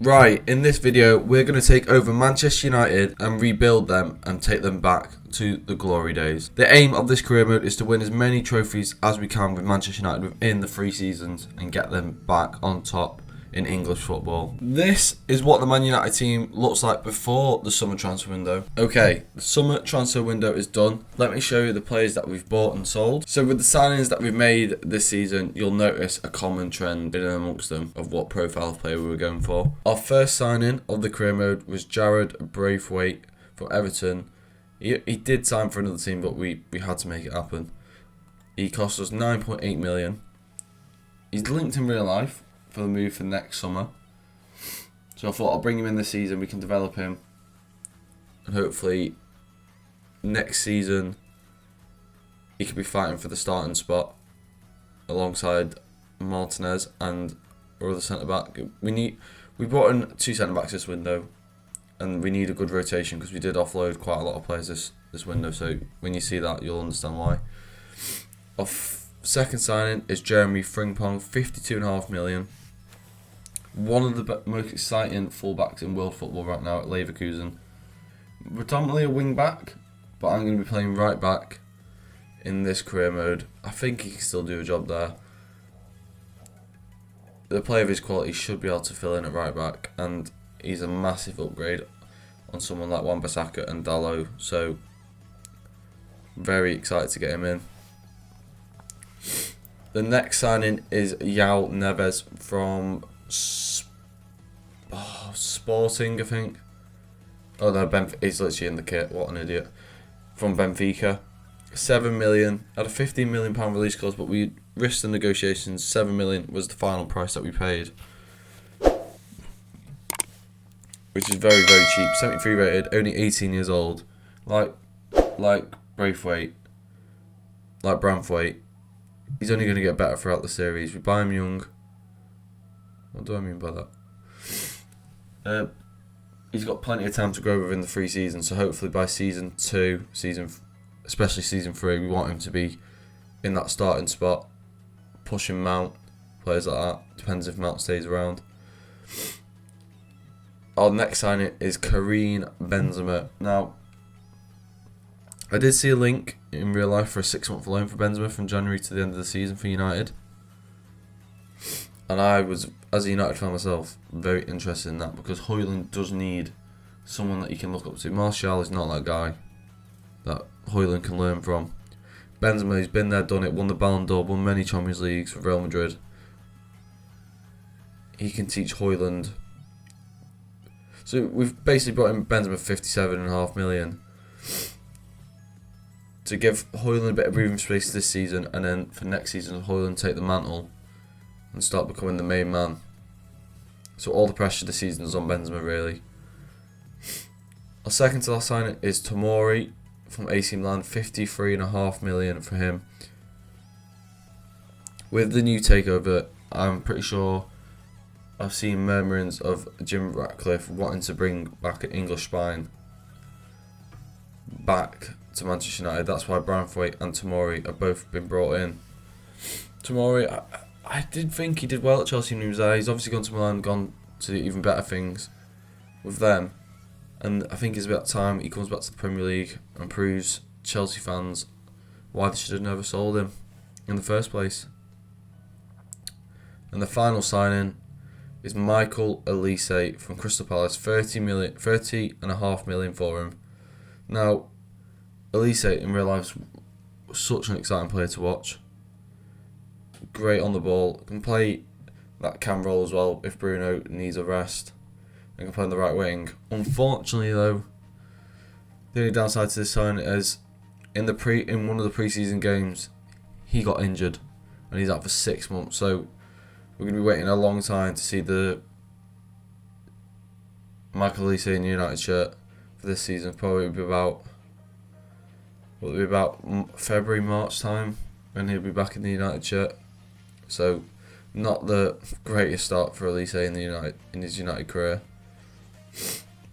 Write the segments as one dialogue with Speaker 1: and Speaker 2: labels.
Speaker 1: Right, in this video, we're going to take over Manchester United and rebuild them and take them back to the glory days. The aim of this career mode is to win as many trophies as we can with Manchester United within the 3 seasons and get them back on top in English football. This is what the Man United team looks like before the summer transfer window. Okay, the summer transfer window is done. Let me show you the players that we've bought and sold. So with the signings that we've made this season, you'll notice a common trend in amongst them of what profile of player we were going for. Our first signing of the career mode was Jarrad Braithwaite from Everton. He did sign for another team, but we had to make it happen. He cost us 9.8 million. He's linked in real life for the move for next summer. So I thought I'll bring him in this season, we can develop him. And hopefully next season he could be fighting for the starting spot alongside Martinez and our other centre back. We brought in 2 centre backs this window and we need a good rotation because we did offload quite a lot of players this window, so when you see that you'll understand why. Our second signing is Jeremy Frimpong, 52.5 million. One of the most exciting fullbacks in world football right now at Leverkusen. Predominantly a wing back, but I'm going to be playing right back in this career mode. I think he can still do a job there. The player of his quality should be able to fill in at right back, and he's a massive upgrade on someone like Wan-Bissaka and Dalot, so very excited to get him in. The next signing is João Neves from Sporting, I think. Oh no, he's literally in the kit, what an idiot. From Benfica. 7 million, had a 15 million pound release clause, but we risked the negotiations. 7 million was the final price that we paid, which is very, very cheap. 73 rated, only 18 years old. Like Braithwaite, like Branthwaite, he's only going to get better throughout the series. We buy him young. What do I mean by that? He's got plenty of time to grow within the 3 seasons, so hopefully by season 2, especially season 3, we want him to be in that starting spot, pushing Mount, players like that. Depends if Mount stays around. Our next signing is Karim Benzema. Now, I did see a link in real life for a 6-month loan for Benzema from January to the end of the season for United. And I was, as a United fan myself, very interested in that because Højlund does need someone that you can look up to. Martial is not that guy that Højlund can learn from. Benzema, he's been there, done it, won the Ballon d'Or, won many Champions Leagues for Real Madrid. He can teach Højlund. So we've basically brought in Benzema 57.5 million to give Højlund a bit of breathing space this season, and then for next season Højlund take the mantle and start becoming the main man. So all the pressure this season is on Benzema really. Our second to last signing is Tomori from AC Milan, 53.5 million for him. With the new takeover, I'm pretty sure I've seen murmurings of Jim Ratcliffe wanting to bring back an English spine back to Manchester United. That's why Branthwaite and Tomori have both been brought in. Tomori, I did think he did well at Chelsea when he was there. He's obviously gone to Milan, gone to do even better things with them. And I think it's about time he comes back to the Premier League and proves Chelsea fans why they should have never sold him in the first place. And the final signing is Michael Olise from Crystal Palace, 30.5 million for him. Now, Olise in real life is such an exciting player to watch. Great on the ball, can play that cam role as well if Bruno needs a rest, and can play on the right wing. Unfortunately though, the only downside to this sign is in one of the pre-season games he got injured and he's out for 6 months, so we're going to be waiting a long time to see the Michael Olise in the United shirt for this season. Probably be about February, March time when he'll be back in the United shirt. So not the greatest start for Olise in his United career,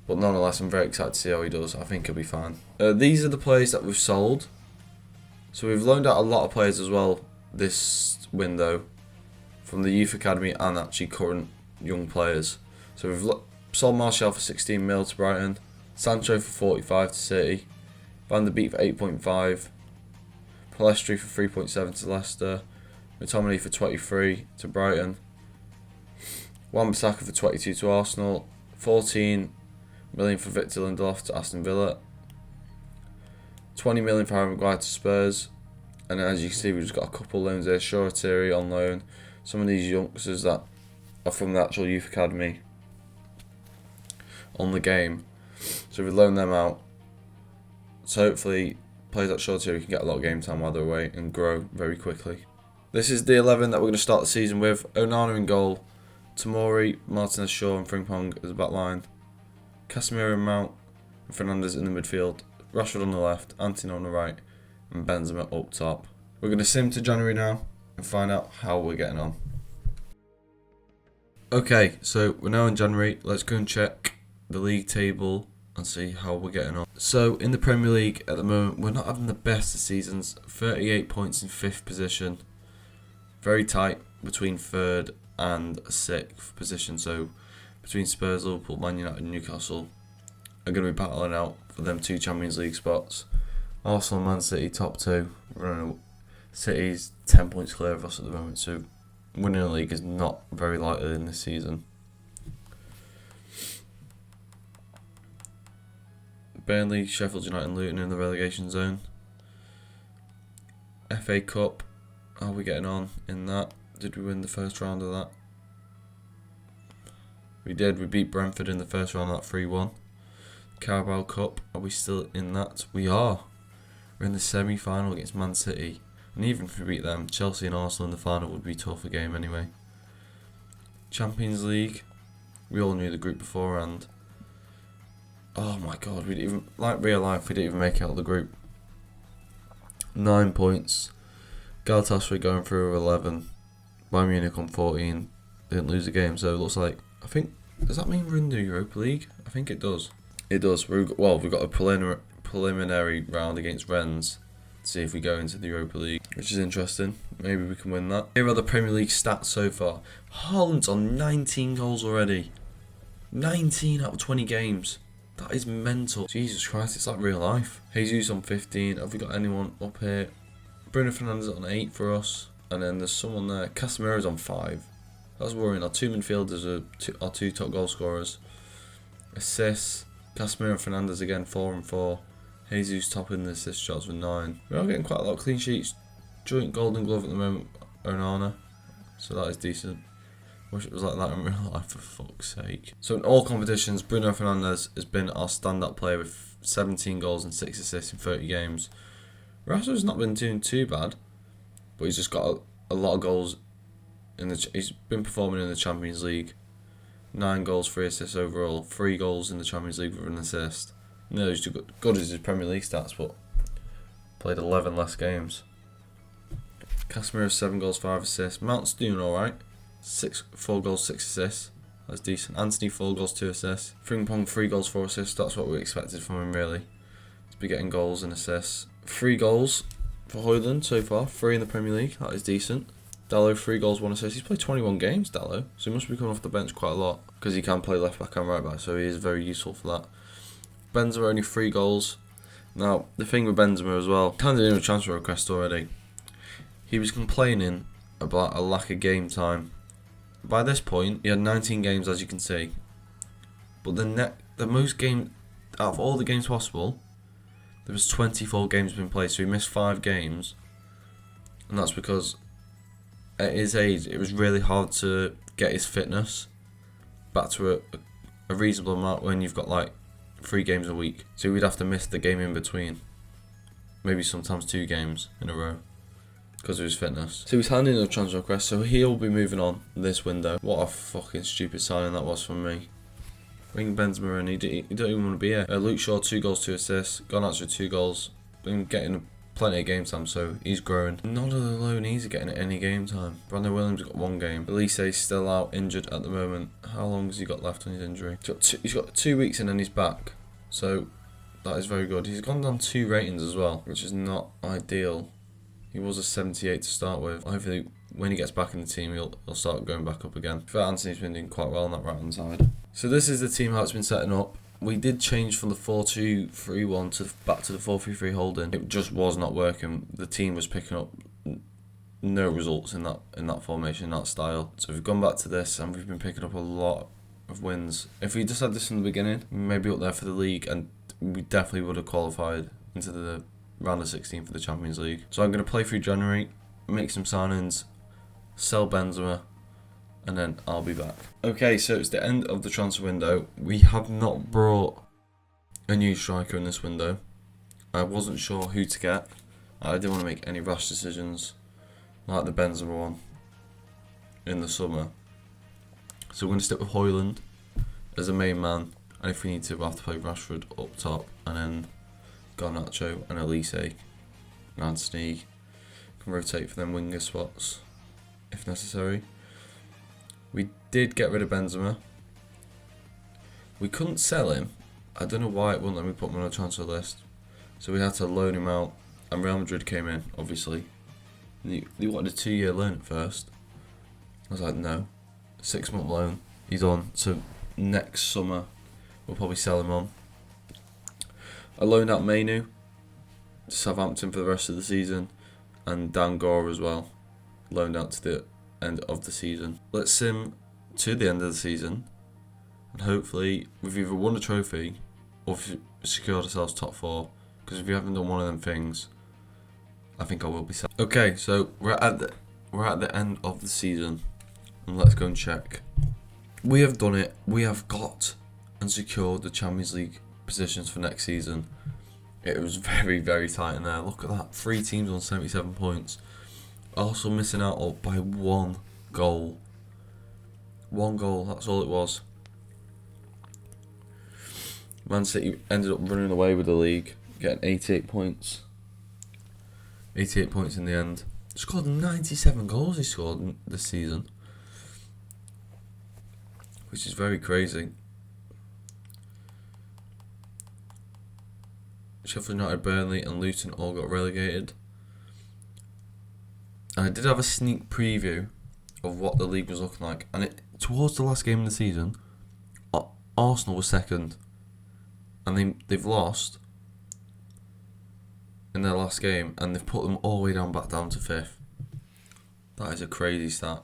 Speaker 1: but nonetheless I'm very excited to see how he does. I think he'll be fine. These are the players that we've sold. So we've loaned out a lot of players as well this window from the youth academy and actually current young players. So we've sold Martial for 16 mil to Brighton, Sancho for 45 to City, Van der Beek for 8.5, Palestri for 3.7 to Leicester, McTominay for 23 to Brighton, Wan-Bissaka for 22 to Arsenal, 14 million for Victor Lindelof to Aston Villa, 20 million for Harry Maguire to Spurs, and as you can see, we've just got a couple loans there. Shoretiri on loan. Some of these youngsters that are from the actual youth academy on the game, so we've loaned them out. So hopefully, players like Shoretiri can get a lot of game time while they're away and grow very quickly. This is the 11 that we're going to start the season with. Onana in goal, Tomori, Martinez, Shaw and Frimpong as a back line, Casemiro, Mount and Fernandes in the midfield, Rashford on the left, Antony on the right and Benzema up top. We're going to sim to January now and find out how we're getting on. Okay, so we're now in January. Let's go and check the league table and see how we're getting on. So in the Premier League at the moment, we're not having the best of seasons. 38 points in 5th position. Very tight between 3rd and 6th position. So between Spurs, Liverpool, Man United and Newcastle are going to be battling out for them 2 Champions League spots. Arsenal and Man City top 2. City's 10 points clear of us at the moment, so winning the league is not very likely in this season. Burnley, Sheffield United and Luton in the relegation zone. FA Cup, how are we getting on in that? Did we win the first round of that? We did, we beat Brentford in the first round of that 3-1. Carabao Cup, are we still in that? We are. We're in the semi-final against Man City. And even if we beat them, Chelsea and Arsenal in the final would be a tougher game anyway. Champions League, we all knew the group beforehand. Oh my god, we didn't even, like real life, we didn't even make it out of the group. 9 points. Galatasaray going through with 11. Bayern Munich on 14. Didn't lose a game, so it looks like, I think, does that mean we're in the Europa League? I think it does. It does. We've got a preliminary round against Rennes to see if we go into the Europa League, which is interesting. Maybe we can win that. Here are the Premier League stats so far. Haaland's on 19 goals already. 19 out of 20 games. That is mental. Jesus Christ, it's like real life. Jesus on 15. Have we got anyone up here? Bruno Fernandes on 8 for us. And then there's someone there. Casemiro's on 5. That's worrying. Our 2 midfielders are our 2 top goal scorers. Assists. Casemiro and Fernandes again, 4 and 4. Jesus topping the assist shots with 9. We are getting quite a lot of clean sheets. Joint Golden Glove at the moment, Onana. So that is decent. Wish it was like that in real life, for fuck's sake. So in all competitions, Bruno Fernandes has been our stand-up player with 17 goals and 6 assists in 30 games. Rashford's not been doing too bad, but he's just got a lot of goals. He's been performing in the Champions League. 9 goals, 3 assists overall. 3 goals in the Champions League with an assist. No, he's good as his Premier League stats, but played 11 less games. Casemiro 7 goals, 5 assists. Mount's doing alright. 4 goals, 6 assists. That's decent. Antony 4 goals, 2 assists. Frimpong 3 goals, 4 assists. That's what we expected from him really. To be getting goals and assists. 3 goals for Højlund so far. 3 in the Premier League. That is decent. Dalot 3 goals, 1 assist. He's played 21 games, Dalot. So he must be coming off the bench quite a lot. Because he can play left back and right back. So he is very useful for that. Benzema only 3 goals. Now, the thing with Benzema as well, handed in a transfer request already. He was complaining about a lack of game time. By this point, he had 19 games, as you can see. But the most game out of all the games possible, there was 24 games being played, so he missed 5 games. And that's because at his age, it was really hard to get his fitness back to a reasonable amount when you've got like 3 games a week. So we'd have to miss the game in between. Maybe sometimes 2 games in a row because of his fitness. So he's handing in a transfer request, so he'll be moving on this window. What a fucking stupid signing that was from me. Bring Benzema in, he don't even want to be here. Luke Shaw 2 goals, 2 assists. Garnacho with 2 goals. Been getting plenty of game time, so he's growing. None of the loanees are getting any game time. Brandon Williams got 1 game. Elise's still out, injured at the moment. How long has he got left on his injury? He's got 2 weeks and then he's back. So that is very good. He's gone down 2 ratings as well, which is not ideal. He was a 78 to start with. Hopefully when he gets back in the team, he'll start going back up again. But Antony's been doing quite well on that right hand side. So this is the team how it's been setting up. We did change from the 4-2-3-1 to back to the 4-3-3 holding. It just was not working. The team was picking up no results in that formation, that style. So we've gone back to this and we've been picking up a lot of wins. If we just had this in the beginning, maybe up there for the league, and we definitely would have qualified into the round of 16 for the Champions League. So I'm going to play through January, make some signings, sell Benzema, and then I'll be back. Okay, so it's the end of the transfer window. We have not brought a new striker in this window. I wasn't sure who to get. I didn't want to make any rash decisions like the Benzema one in the summer. So we're going to stick with Højlund as a main man, and if we need to, we'll have to play Rashford up top, and then Garnacho and Elise and Antony can rotate for them winger spots if necessary. We did get rid of Benzema. We couldn't sell him. I don't know why it wouldn't let me put him on a transfer list. So we had to loan him out, and Real Madrid came in, obviously. They wanted a 2-year loan at first. I was like, no. 6-month loan. He's on. So next summer, we'll probably sell him on. I loaned out Mainu to Southampton for the rest of the season, and Dan Gore as well, loaned out to the end of the season. Let's sim to the end of the season, and hopefully we've either won a trophy or secured ourselves top 4. Because if we haven't done one of them things, I think I will be sad. Okay, so we're at the end of the season, and let's go and check. We have done it. We have got and secured the Champions League positions for next season. It was very, very tight in there. Look at that. 3 teams on 77 points. Also missing out by 1 goal. 1 goal, that's all it was. Man City ended up running away with the league, getting 88 points. 88 points in the end. Scored 97 goals he scored this season, which is very crazy. Sheffield United, Burnley and Luton all got relegated. And I did have a sneak preview of what the league was looking like, and towards the last game of the season, Arsenal was second, and they've lost in their last game, and they've put them all the way back down to 5th. That is a crazy stat.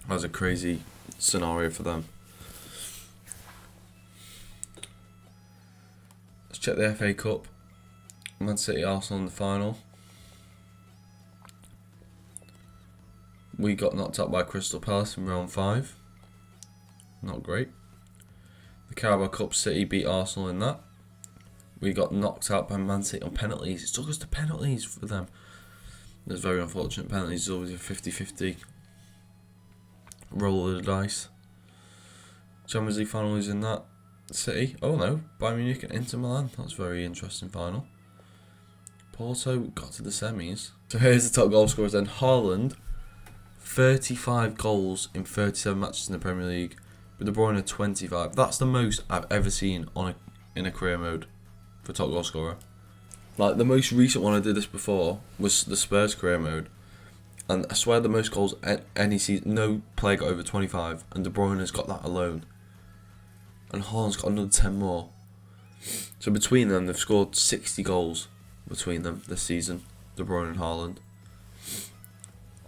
Speaker 1: That was a crazy scenario for them. Let's check the FA Cup. Man City, Arsenal in the final. We got knocked out by Crystal Palace in round 5. Not great. The Carabao Cup, City beat Arsenal in that. We got knocked out by Man City on penalties. It took us to penalties for them. It was very unfortunate. Penalties is always a 50-50 roll of the dice. Champions League final is in that. City. Oh no, Bayern Munich and Inter Milan. That's a very interesting final. Porto got to the semis. So here's the top goal scorers then. Haaland, 35 goals in 37 matches in the Premier League. With De Bruyne 25. That's the most I've ever seen in a career mode for top goal scorer. Like the most recent one I did this before was the Spurs career mode, and I swear the most goals any season, no player got over 25, and De Bruyne has got that alone, and Haaland's got another 10 more. So between them, they've scored 60 goals between them this season, De Bruyne and Haaland.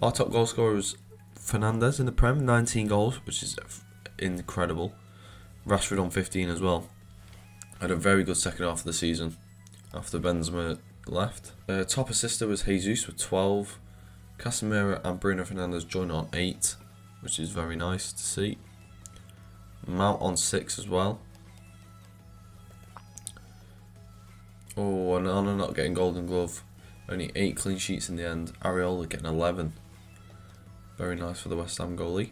Speaker 1: Our top goal scorer is Fernandes in the Prem, 19 goals, which is incredible. Rashford on 15 as well. Had a very good second half of the season after Benzema left. Top assister was Jesus with 12. Casemiro and Bruno Fernandes joined on 8, which is very nice to see. Mount on 6 as well. Oh, and Anna not getting Golden Glove. Only 8 clean sheets in the end. Areola getting 11. Very nice for the West Ham goalie.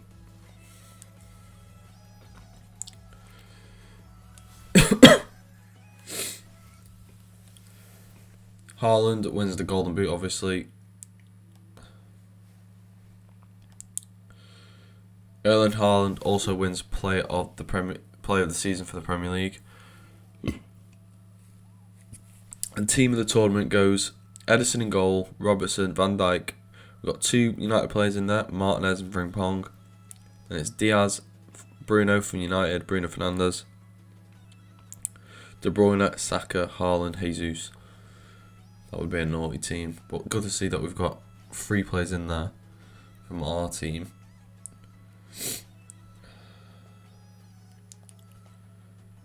Speaker 1: Haaland wins the Golden Boot, obviously. Erling Haaland also wins Player of the Season for the Premier League. And Team of the Tournament goes Ederson in goal, Robertson, Van Dijk. We've got 2 United players in there, Martinez and Frimpong. And it's Diaz, Bruno from United, Bruno Fernandes. De Bruyne, Saka, Haaland, Jesus. That would be a naughty team, but good to see that we've got 3 players in there from our team.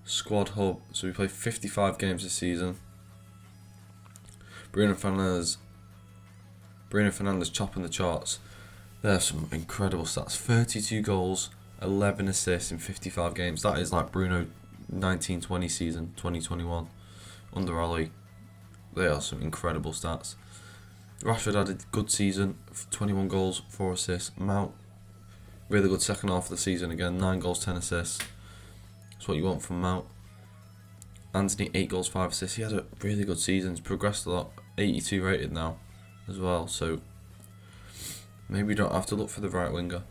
Speaker 1: Squad hub. So we play 55 games this season. Bruno Fernandes chopping the charts. There's some incredible stats. 32 goals, 11 assists in 55 games. That is like Bruno 1920 season, 2021 under Ollie. They are some incredible stats. Rashford had a good season, 21 goals, 4 assists. Mount, really good second half of the season again, 9 goals, 10 assists. That's what you want from Mount. Anthony, 8 goals, 5 assists. He had a really good season. He's progressed a lot. 82 rated now as well. So maybe we don't have to look for the right winger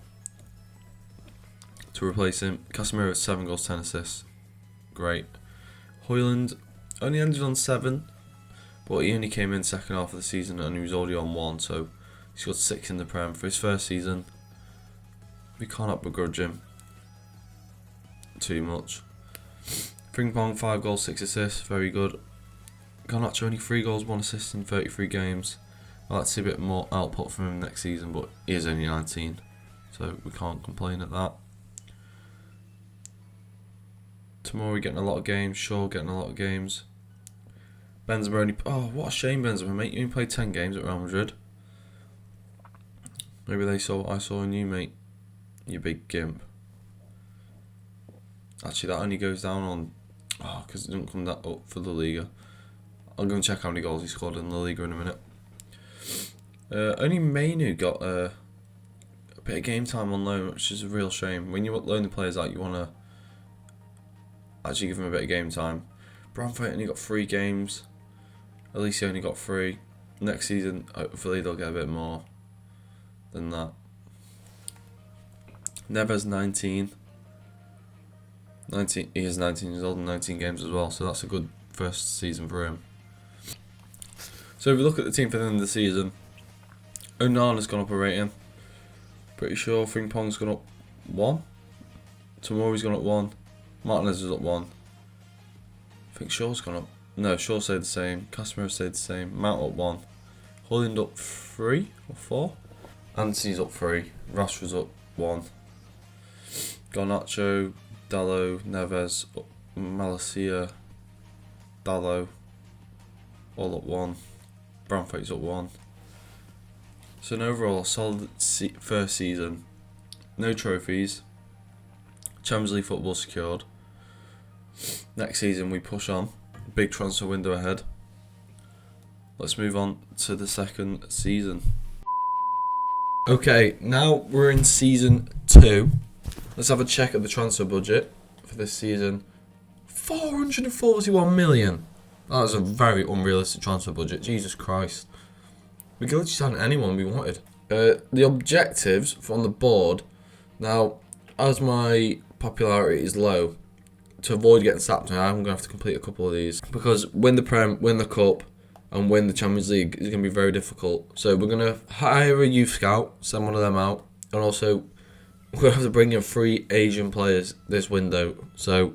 Speaker 1: to replace him. Casemiro, 7 goals, 10 assists. Great. Højlund only ended on 7, but he only came in second half of the season and he was already on 1, so he's got 6 in the Prem for his first season. We cannot begrudge him too much. Frimpong, 5 goals, 6 assists, very good. Garnacho, only 3 goals, 1 assist in 33 games. I'd like to see a bit more output from him next season, but he is only 19, so we can't complain at that. Tomori getting a lot of games, Shaw getting a lot of games. Benzema only... Oh, what a shame, Benzema, mate. You only played 10 games at Real Madrid. Maybe they saw what I saw in you, mate. You big gimp. Actually, that only goes down on... Oh, because it didn't come that up for the Liga. I'll go and check how many goals he scored in the Liga in a minute. Only Mainu got a bit of game time on loan, which is a real shame. When you loan the players out, you want to actually give them a bit of game time. Bramford only got 3 games. Alicia only got 3. Next season, hopefully they'll get a bit more than that. Neves, 19. He is 19 years old and 19 games as well, so that's a good first season for him. So if we look at the team for the end of the season, Onana's gone up a rating. Pretty sure Frimpong's gone up 1. Tomori's gone up 1. Martinez is up 1. I think Shaw's gone up. No, Shaw stayed the same. Casemiro stayed the same. Mount up 1. Højlund up 3 or 4. Anthony's up 3. Rashford's up 1. Garnacho, Dalot, Neves, Malacia, Dalot, all up 1. Bramford's up 1. So an overall solid first season. No trophies. Champions League football secured. Next season we push on. Big transfer window ahead. Let's move on to the second season. Okay, now we're in season 2. Let's have a check at the transfer budget for this season. 441 million. That was a very unrealistic transfer budget. Jesus Christ. We could just sign anyone we wanted. The objectives from the board. Now, as my popularity is low, to avoid getting sacked, I'm going to have to complete a couple of these. Because win the Prem, win the Cup, and win the Champions League is going to be very difficult. So we're going to hire a youth scout, send one of them out, and also we're going to have to bring in 3 Asian players this window. So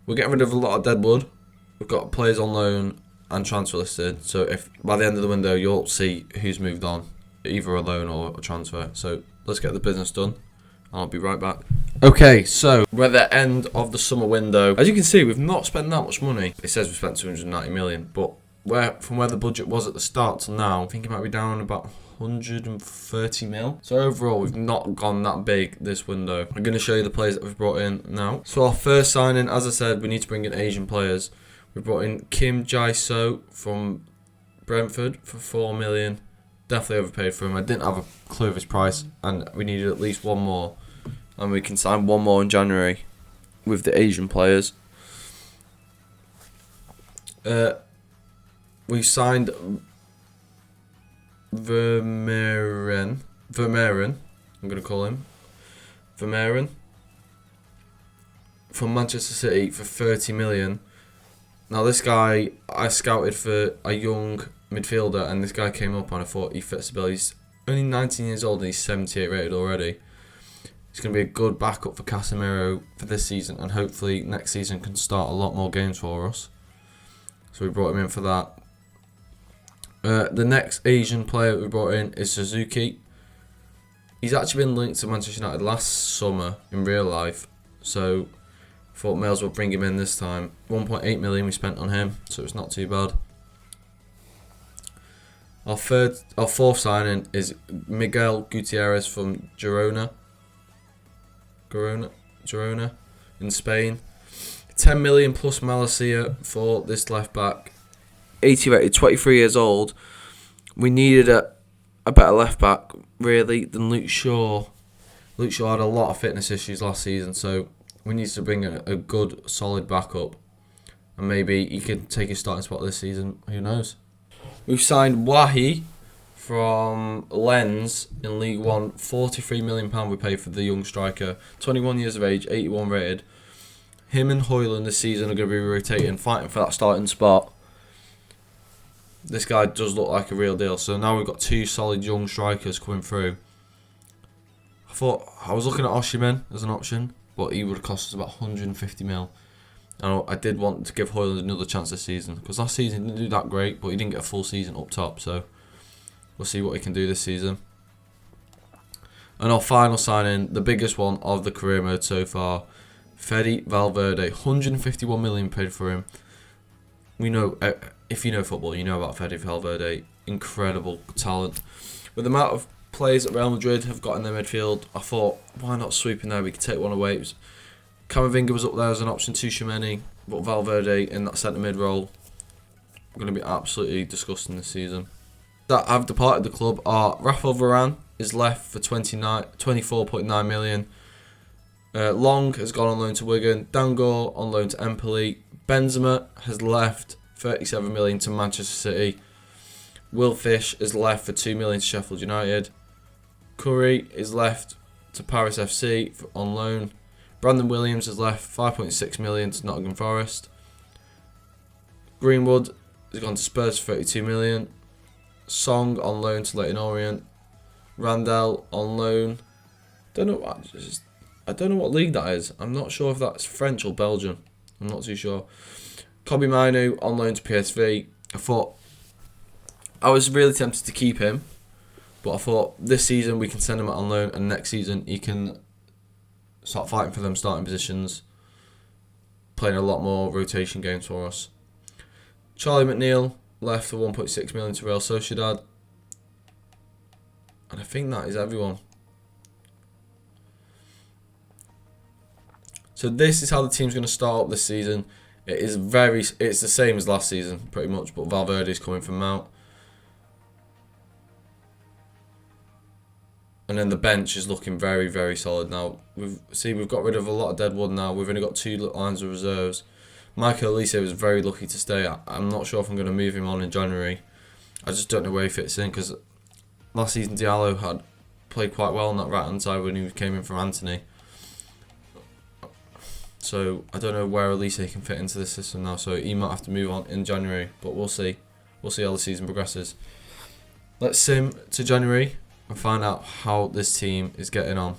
Speaker 1: we're getting rid of a lot of dead wood. We've got players on loan and transfer listed. So if by the end of the window you'll see who's moved on, either a loan or a transfer. So let's get the business done. I'll be right back. Okay, so we're at the end of the summer window. As you can see, we've not spent that much money. It says we spent 290 million, but from where the budget was at the start to now, I think it might be down about 130 mil. So overall, we've not gone that big this window. I'm going to show you the players that we've brought in now. So our first signing, as I said, we need to bring in Asian players. We brought in Kim Jae-so from Brentford for 4 million. Definitely overpaid for him. I didn't have a clue of his price, and we needed at least one more. And we can sign one more in January with the Asian players. We signed Vermeeren, I'm going to call him Vermeeren, from Manchester City for 30 million. Now this guy, I scouted for a young midfielder, and this guy came up and I thought he fits the bill. He's only 19 years old and he's 78 rated already. He's going to be a good backup for Casemiro for this season, and hopefully next season can start a lot more games for us. So we brought him in for that. The next Asian player we brought in is Suzuki. He's actually been linked to Manchester United last summer in real life, so I thought may as well bring him in this time. 1.8 million we spent on him, so it's not too bad. Our fourth signing is Miguel Gutierrez from Girona in Spain. 10 million plus Malaysia for this left back. 80 rated, 23 years old. We needed a better left back really than Luke Shaw. Luke Shaw had a lot of fitness issues last season, so we need to bring a good solid backup, and maybe he could take his starting spot this season. Who knows? We've signed Wahi from Lens in League One. £43 million we paid for the young striker. 21 years of age, 81 rated. Him and Højlund this season are going to be rotating, fighting for that starting spot. This guy does look like a real deal. So now we've got two solid young strikers coming through. I was looking at Osimhen as an option, but he would cost us about 150 mil. And I did want to give Højlund another chance this season, because last season he didn't do that great, but he didn't get a full season up top, so we'll see what he can do this season. And our final signing, the biggest one of the career mode so far, Fede Valverde. 151 million paid for him. We know, if you know football, you know about Fede Valverde. Incredible talent. With the amount of players that Real Madrid have got in their midfield, I thought, why not sweep in there? We could take one away. Camavinga was up there as an option, Tchouaméni, but Valverde in that centre mid role going to be absolutely disgusting this season. That have departed the club are Rafael Varane is left for 24.9 million. Long has gone on loan to Wigan. Dangor on loan to Empoli. Benzema has left 37 million to Manchester City. Will Fish is left for 2 million to Sheffield United. Curry is left to Paris FC on loan. Brandon Williams has left 5.6 million to Nottingham Forest. Greenwood has gone to Spurs for 32 million. Song on loan to Leyton Orient. Randall on loan. I don't know what league that is. I'm not sure if that's French or Belgian. I'm not too sure. Kobbie Mainoo on loan to PSV. I was really tempted to keep him, but I thought this season we can send him out on loan, and next season he can start fighting for them starting positions, playing a lot more rotation games for us. Charlie McNeil left for 1.6 million to Real Sociedad. And I think that is everyone. So this is how the team's going to start up this season. It's the same as last season, pretty much, but Valverde is coming from Mount. And then the bench is looking very, very solid now. We've got rid of a lot of dead wood now. We've only got 2 lines of reserves. Michael Olise was very lucky to stay. I'm not sure if I'm going to move him on in January. I just don't know where he fits in, because last season Diallo had played quite well on that right hand side when he came in from Anthony. So I don't know where Olise can fit into the system now. So he might have to move on in January, but we'll see. We'll see how the season progresses. Let's sim to January and find out how this team is getting on.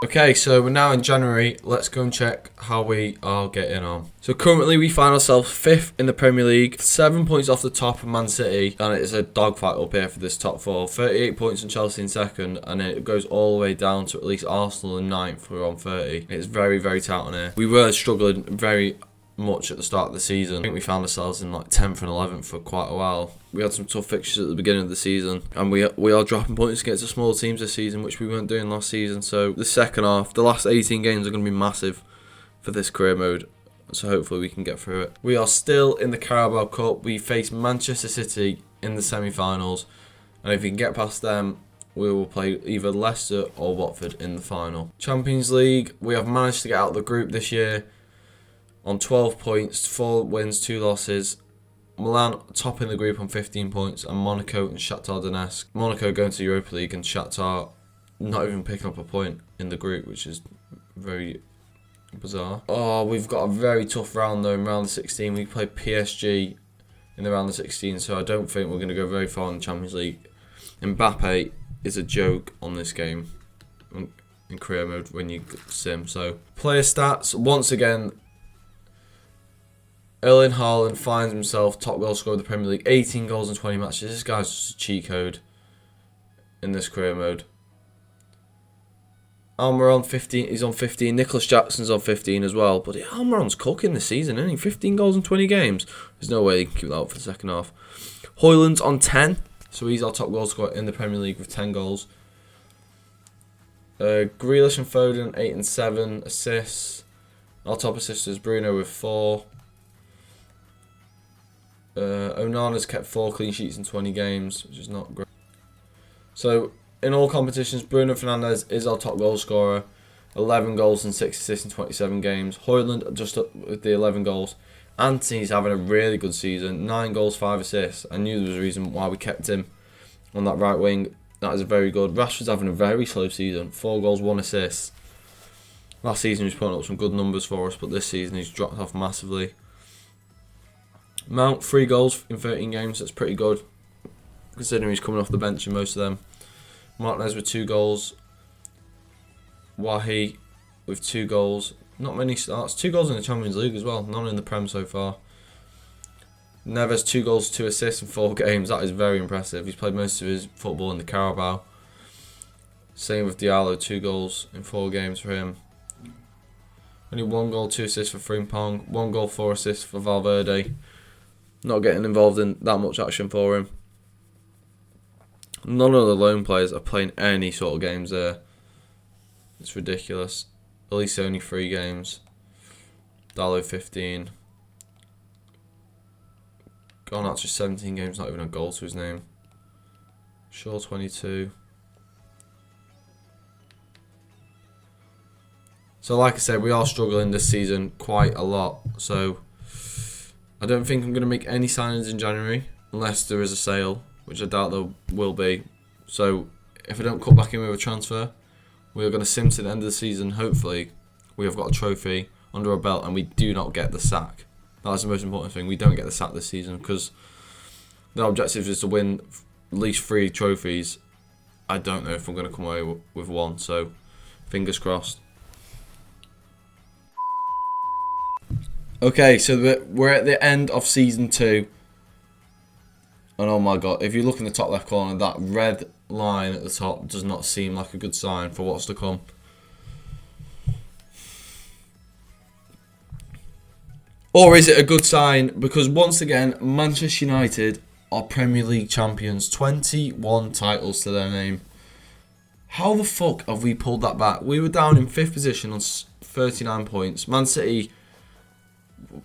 Speaker 1: Okay, so we're now in January. Let's go and check how we are getting on. So currently we find ourselves 5th in the Premier League, 7 points off the top of Man City, and it is a dogfight up here for this top 4. 38 points on Chelsea in 2nd, and it goes all the way down to at least Arsenal in 9th, who are on 30. It's very, very tight on here. We were struggling very much at the start of the season. I think we found ourselves in like 10th and 11th for quite a while. We had some tough fixtures at the beginning of the season, and we are dropping points against the smaller teams this season, which we weren't doing last season. So the second half, the last 18 games are going to be massive for this career mode, so hopefully we can get through it. We are still in the Carabao Cup. We face Manchester City in the semi-finals, and if we can get past them, we will play either Leicester or Watford in the final. Champions League, we have managed to get out of the group this year on 12 points, 4 wins, 2 losses. Milan topping the group on 15 points, and Monaco and Shakhtar Donetsk. Monaco going to the Europa League, and Shakhtar not even picking up a point in the group, which is very bizarre. Oh, we've got a very tough round though in round of 16. We play PSG in the round of 16, so I don't think we're going to go very far in the Champions League. Mbappe is a joke on this game in career mode when you sim. So player stats, once again, Erling Haaland finds himself top goal scorer of the Premier League, 18 goals in 20 matches. This guy's just a cheat code in this career mode. Almiron 15, he's on 15. Nicholas Jackson's on 15 as well. But Almiron's cooking this season, isn't he? 15 goals in 20 games. There's no way he can keep that up for the second half. Højlund's on 10, so he's our top goal scorer in the Premier League with 10 goals. Grealish and Foden 8 and 7 assists. Our top assist is Bruno with 4. Onana's kept 4 clean sheets in 20 games, which is not great. So in all competitions, Bruno Fernandes is our top goal scorer, 11 goals and 6 assists in 27 games. Højlund just up with the 11 goals. Antony's having a really good season, 9 goals, 5 assists. I knew there was a reason why we kept him on that right wing. That is very good. Rashford's having a very slow season, 4 goals, 1 assist. Last season he was putting up some good numbers for us, but this season he's dropped off massively. Mount, 3 goals in 13 games, that's pretty good, considering he's coming off the bench in most of them. Martinez with 2 goals. Wahi with 2 goals. Not many starts. 2 goals in the Champions League as well. None in the Prem so far. Neves 2 goals, 2 assists in 4 games. That is very impressive. He's played most of his football in the Carabao. Same with Diallo, 2 goals in 4 games for him. Only 1 goal, 2 assists for Frimpong. 1 goal, 4 assists for Valverde. Not getting involved in that much action for him. None of the lone players are playing any sort of games there. It's ridiculous. At least only 3 games. Dalot 15. Garnacho 17 games, not even a goal to his name. Shaw 22. So like I said, we are struggling this season quite a lot. So I don't think I'm going to make any signings in January unless there is a sale, which I doubt there will be. So if I don't cut back in with a transfer, we are going to sim to the end of the season. Hopefully we have got a trophy under our belt and we do not get the sack. That's the most important thing. We don't get the sack this season because the objective is to win at least 3 trophies. I don't know if I'm going to come away with 1, so fingers crossed. Okay, so we're at the end of Season 2. And oh my god, if you look in the top left corner, that red line at the top does not seem like a good sign for what's to come. Or is it a good sign? Because once again, Manchester United are Premier League champions. 21 titles to their name. How the fuck have we pulled that back? We were down in 5th position on 39 points. Man City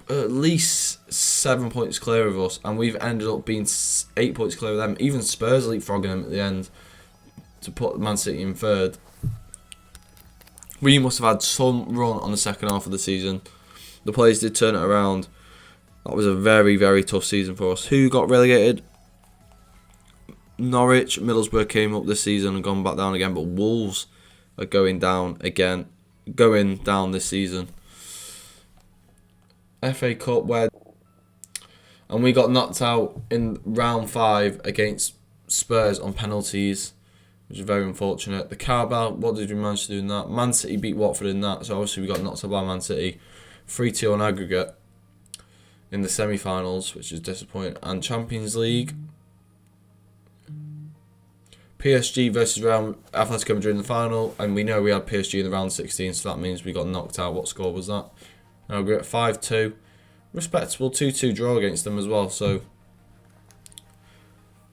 Speaker 1: at least 7 points clear of us, and we've ended up being 8 points clear of them. Even Spurs leapfrogging them at the end to put Man City in 3rd. We must have had some run on the second half of the season. The players did turn it around. That was a very, very tough season for us. Who got relegated? Norwich, Middlesbrough came up this season and gone back down again, but Wolves are going down again, going down this season. FA Cup and we got knocked out in round 5 against Spurs on penalties, which is very unfortunate. The Carabao, what did we manage to do in that? Man City beat Watford in that, so obviously we got knocked out by Man City. 3-2 on aggregate in the semi-finals, which is disappointing. And Champions League, PSG versus Real Atletico Madrid in the final, and we know we had PSG in the round 16, so that means we got knocked out. What score was that? Aggregate 5-2. Respectable 2-2 draw against them as well, so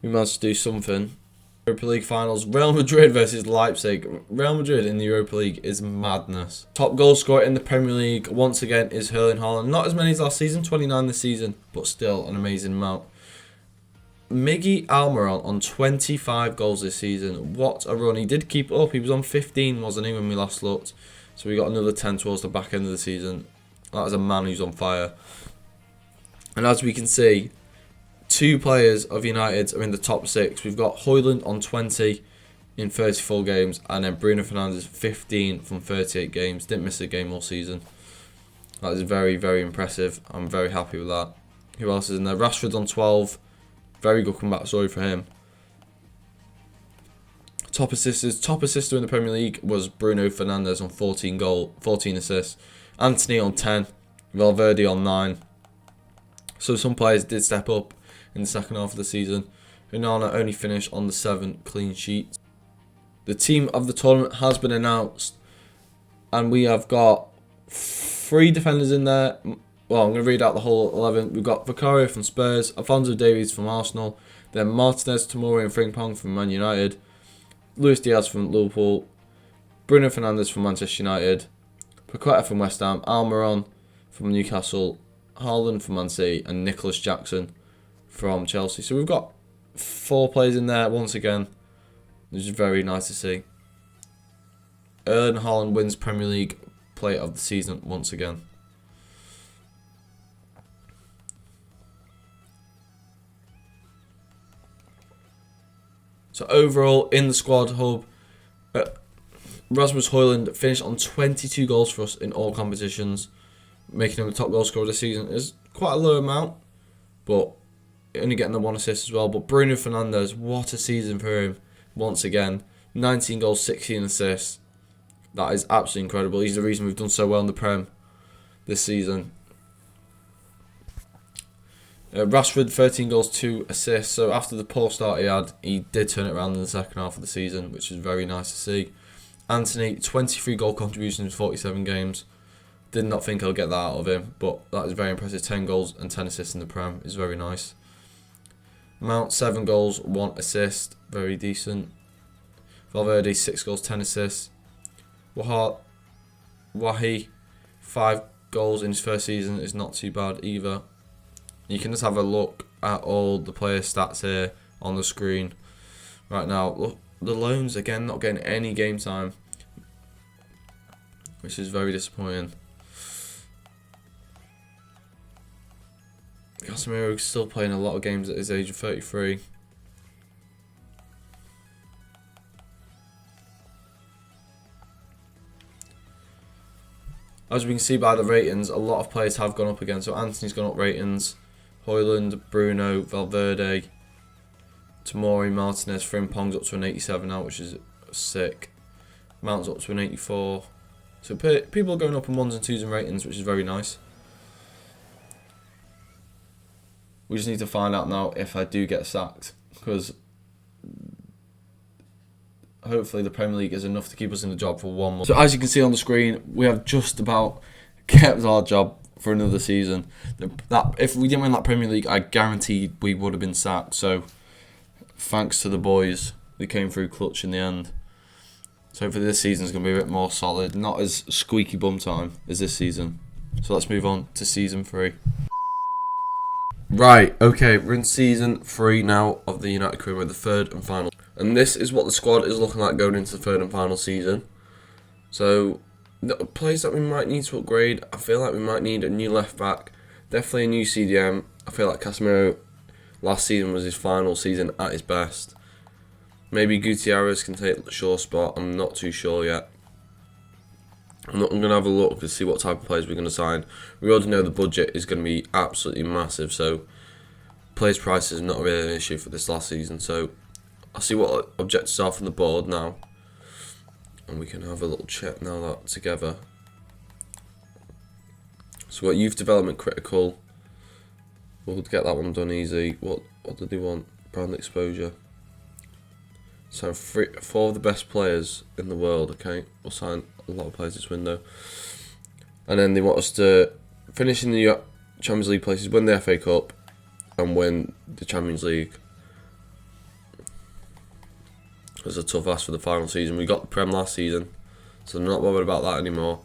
Speaker 1: we managed to do something. Europa League finals, Real Madrid versus Leipzig. Real Madrid in the Europa League is madness. Top goal scorer in the Premier League once again is Erling Haaland. Not as many as last season, 29 this season, but still an amazing amount. Miggy Almiron on 25 goals this season. What a run. He did keep up. He was on 15, wasn't he, when we last looked. So we got another 10 towards the back end of the season. That is a man who's on fire. And as we can see, 2 players of United are in the top 6. We've got Højlund on 20 in 34 games, and then Bruno Fernandes 15 from 38 games. Didn't miss a game all season. That is very, very impressive. I'm very happy with that. Who else is in there? Rashford on 12. Very good comeback story for him. Top assister in the Premier League was Bruno Fernandes on 14 assists. Antony on 10. Valverde on 9. So some players did step up in the second half of the season. Onana only finished on the 7 clean sheets. The team of the tournament has been announced, and we have got 3 defenders in there. Well, I'm going to read out the whole 11. We've got Vicario from Spurs, Alphonso Davies from Arsenal, then Martinez, Tomori and Frimpong from Man United, Luis Diaz from Liverpool, Bruno Fernandes from Manchester United, Paqueta from West Ham, Almiron from Newcastle, Haaland from Man City, and Nicholas Jackson from Chelsea. So we've got 4 players in there once again, which is very nice to see. Erling Haaland wins Premier League Player of the Season once again. So overall, in the squad hub, Rasmus Højlund finished on 22 goals for us in all competitions, making him the top goal scorer this season. It's quite a low amount, but only getting the 1 assist as well. But Bruno Fernandes, what a season for him once again. 19 goals, 16 assists. That is absolutely incredible. He's the reason we've done so well in the Prem this season. Rashford, 13 goals, 2 assists. So after the poor start he did turn it around in the second half of the season, which is very nice to see. Antony, 23 goal contributions in 47 games. Did not think I'll get that out of him, but that is very impressive. 10 goals and 10 assists in the Prem is very nice. Mount, 7 goals, 1 assist. Very decent. Valverde, 6 goals, 10 assists. Wahi, 5 goals in his first season is not too bad either. You can just have a look at all the player stats here on the screen right now. Look, the loans again not getting any game time, which is very disappointing. Casemiro is still playing a lot of games at his age of 33. As we can see by the ratings, a lot of players have gone up again. So Antony's gone up ratings. Højlund, Bruno, Valverde, Tomori, Martinez, Frimpong's up to an 87 now, which is sick. Mount's up to an 84. So people are going up in 1s and 2s in ratings, which is very nice. We just need to find out now if I do get sacked, because hopefully the Premier League is enough to keep us in the job for 1 month. So as you can see on the screen, we have just about kept our job for another season. That if we didn't win that Premier League, I guarantee we would have been sacked. So thanks to the boys, we came through clutch in the end. So hopefully this season is going to be a bit more solid, not as squeaky bum time as this season. So let's move on to season 3. Right, okay, we're in season 3 now of the United career with the 3rd and final. And this is what the squad is looking like going into the 3rd and final season. So the players that we might need to upgrade, I feel like we might need a new left back, definitely a new CDM. I feel like Casemiro last season was his final season at his best. Maybe Gutierrez can take Shaw's spot, I'm not too sure yet. I'm going to have a look to see what type of players we're going to sign. We already know the budget is going to be absolutely massive, so players' prices are not really an issue for this last season. So I'll see what objectives are from the board now, and we can have a little check now that together. So what youth development critical, we'll get that one done easy. What did they want? Brand exposure. So 4 of the best players in the world. Okay, we'll sign a lot of players this window, and then they want us to finish in the Champions League places, win the FA Cup, and win the Champions League. It was a tough ask for the final season. We got the Prem last season, so I'm not bothered about that anymore.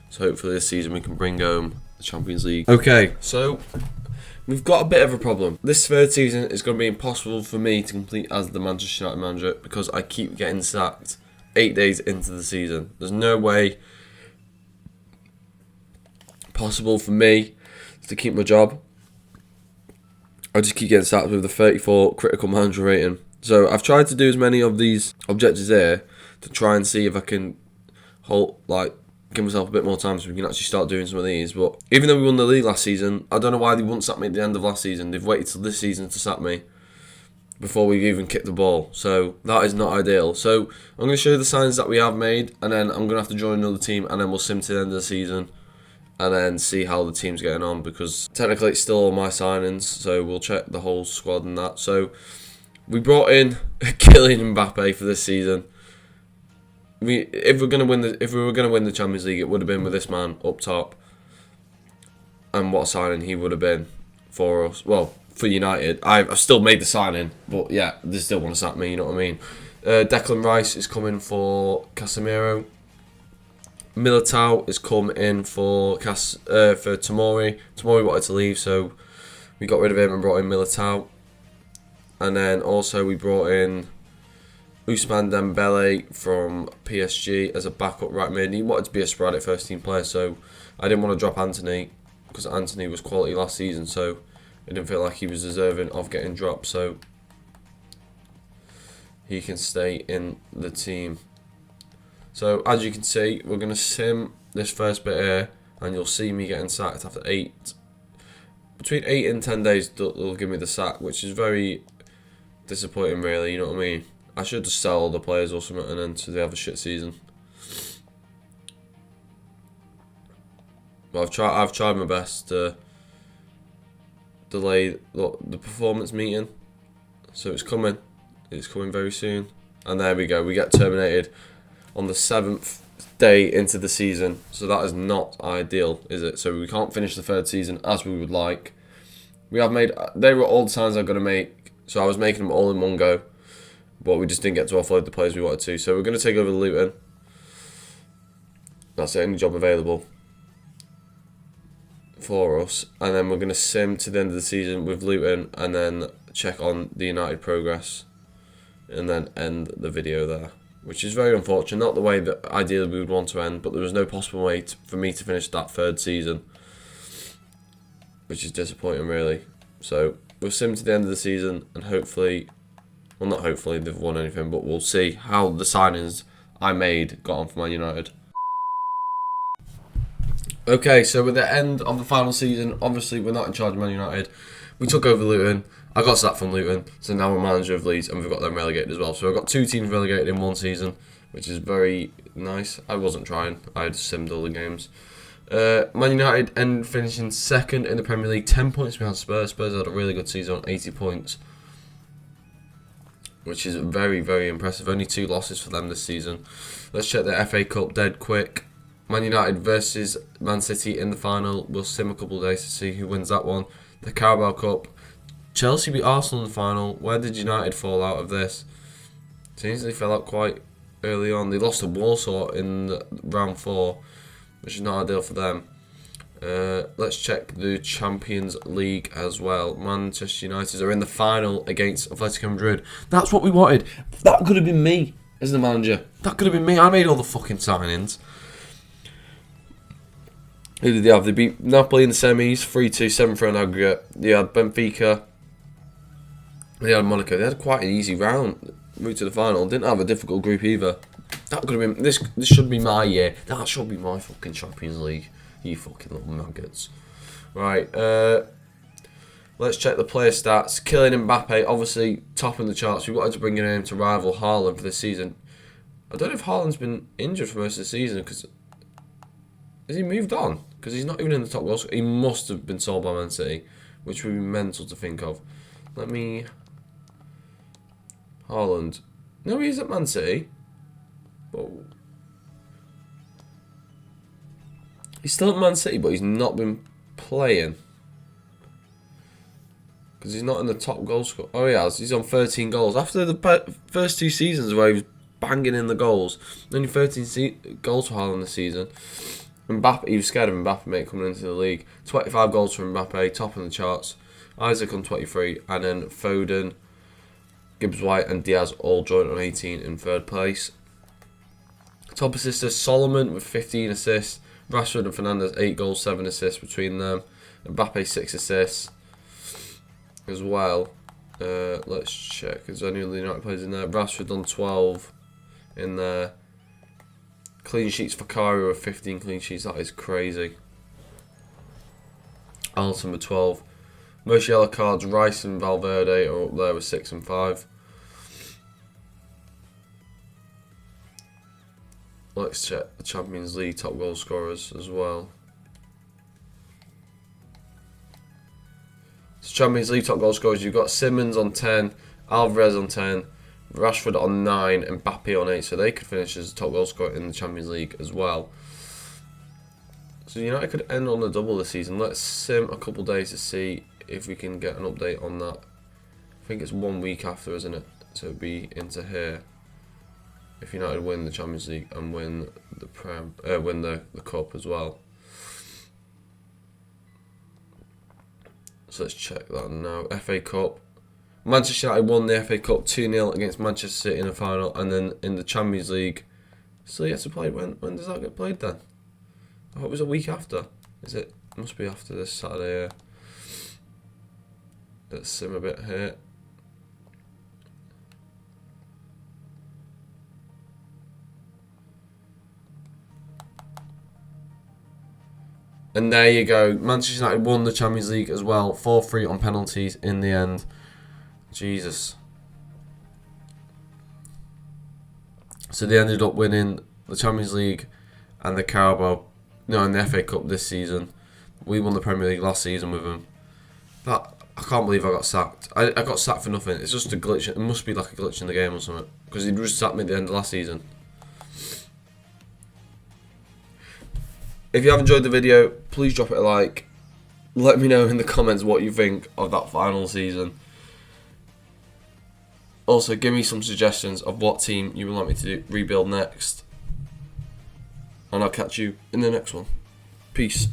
Speaker 1: So hopefully this season we can bring home the Champions League. Okay, so we've got a bit of a problem. This 3rd season is going to be impossible for me to complete as the Manchester United manager because I keep getting sacked 8 days into the season. There's no way possible for me to keep my job. I just keep getting sacked with the 34 critical manager rating. So I've tried to do as many of these objectives here to try and see if I can give myself a bit more time so we can actually start doing some of these. But even though we won the league last season, I don't know why they wouldn't sack me at the end of last season. They've waited till this season to sack me. before we've even kicked the ball. So that is not ideal. So I'm going to show you the signings that we have made, and then I'm going to have to join another team, and then we'll sim to the end of the season, and then see how the team's getting on, because technically it's still all my signings, so we'll check the whole squad and that. So we brought in Kylian Mbappe for this season. If we were going to win the Champions League, it would have been with this man up top, and what a signing he would have been for us. Well, for United, I've still made the signing, but yeah, they still want to sack me. You know what I mean? Declan Rice is coming for Casemiro. Militao has come in for Tomori. Tomori wanted to leave, so we got rid of him and brought in Militao. And then also we brought in Ousmane Dembele from PSG as a backup right mid. He wanted to be a sporadic first team player, so I didn't want to drop Anthony, because Anthony was quality last season, so I didn't feel like he was deserving of getting dropped, so he can stay in the team. So as you can see, we're going to sim this first bit here, and you'll see me getting sacked after between 8 and 10 days. They'll give me the sack, which is very disappointing, really. You know what I mean? I should just sell all the players or something, and then so they have a shit season. But I've tried my best to delay the performance meeting, so it's coming very soon. And there we go, we get terminated on the 7th day into the season, so that is not ideal, is it? So we can't finish the 3rd season as we would like. They were all the signs I'm going to make, so I was making them all in one go, but we just didn't get to offload the players we wanted to. So we're going to take over Luton. That's the only job available for us, and then we're going to sim to the end of the season with Luton, and then check on the United progress, and then end the video there, which is very unfortunate. Not the way that ideally we would want to end, but there was no possible way for me to finish that 3rd season, which is disappointing, really. So we'll sim to the end of the season, and hopefully, well, not hopefully they've won anything, but we'll see how the signings I made got on for Man United. Okay, so with the end of the final season, obviously we're not in charge of Man United. We took over Luton. I got sacked from Luton, so now we're manager of Leeds, and we've got them relegated as well. So I've got 2 teams relegated in one season, which is very nice. I wasn't trying. I had simmed all the games. Man United end finishing 2nd in the Premier League, 10 points behind Spurs. Spurs had a really good season on 80 points, which is very, very impressive. Only 2 losses for them this season. Let's check the FA Cup dead quick. Man United versus Man City in the final. We'll sim a couple of days to see who wins that one. The Carabao Cup. Chelsea beat Arsenal in the final. Where did United fall out of this? Seems they fell out quite early on. They lost to Warsaw in round 4, which is not ideal for them. Let's check the Champions League as well. Manchester United are in the final against Atletico Madrid. That's what we wanted. That could have been me as the manager. That could have been me. I made all the fucking signings. Who did they have? They beat Napoli in the semis, 3-2, 7-3 aggregate. They had Benfica. They had Monaco. They had quite an easy route to the final. Didn't have a difficult group either. That could have been. This should be my year. That should be my fucking Champions League. You fucking little maggots. Right. Let's check the player stats. Kylian Mbappe, obviously top in the charts. We wanted to bring in him to rival Haaland for this season. I don't know if Haaland's been injured for most of the season, because has he moved on? Because he's not even in the top goals. He must have been sold by Man City, which would be mental to think of. Let me... Haaland. No, he's at Man City. But he's still at Man City, but he's not been playing. Because he's not in the top goal score. Oh, he has. He's on 13 goals. After the first 2 seasons where he was banging in the goals, only 13 goals for Haaland this season. Mbappe, he was scared of Mbappe, mate, coming into the league. 25 goals from Mbappe, top in the charts. Isaac on 23, and then Foden, Gibbs-White and Diaz all joined on 18 in 3rd place. Top assisters, Solomon with 15 assists. Rashford and Fernandes, 8 goals, 7 assists between them. Mbappe, 6 assists as well. Let's check. There's only the United players in there. Rashford on 12 in there. Clean sheets for Cairo with 15 clean sheets. That is crazy. Alisson with 12. Most yellow cards, Rice and Valverde are up there with 6 and 5. Let's check the Champions League top goal scorers as well. So Champions League top goal scorers, you've got Simmons on 10, Alvarez on 10, Rashford on 9, and Mbappe on 8. So they could finish as top goal scorer in the Champions League as well. So United could end on a double this season. Let's sim a couple days to see if we can get an update on that. I think it's 1 week after, isn't it? So it'd be into here. If United win the Champions League and win the Cup as well. So let's check that now. FA Cup. Manchester United won the FA Cup 2-0 against Manchester City in the final, and then in the Champions League, still yet to play. When does that get played then? I thought it was a week after. Is it? Must be after this Saturday. Yeah. Let's sim a bit here. And there you go. Manchester United won the Champions League as well. 4-3 on penalties in the end. Jesus. So they ended up winning the Champions League and the and the FA Cup this season. We won the Premier League last season with them. That, I can't believe I got sacked. I got sacked for nothing. It's just a glitch. It must be like a glitch in the game or something. Because he just sacked me at the end of last season. If you have enjoyed the video, please drop it a like. Let me know in the comments what you think of that final season. Also, give me some suggestions of what team you would like me to rebuild next. And I'll catch you in the next one. Peace.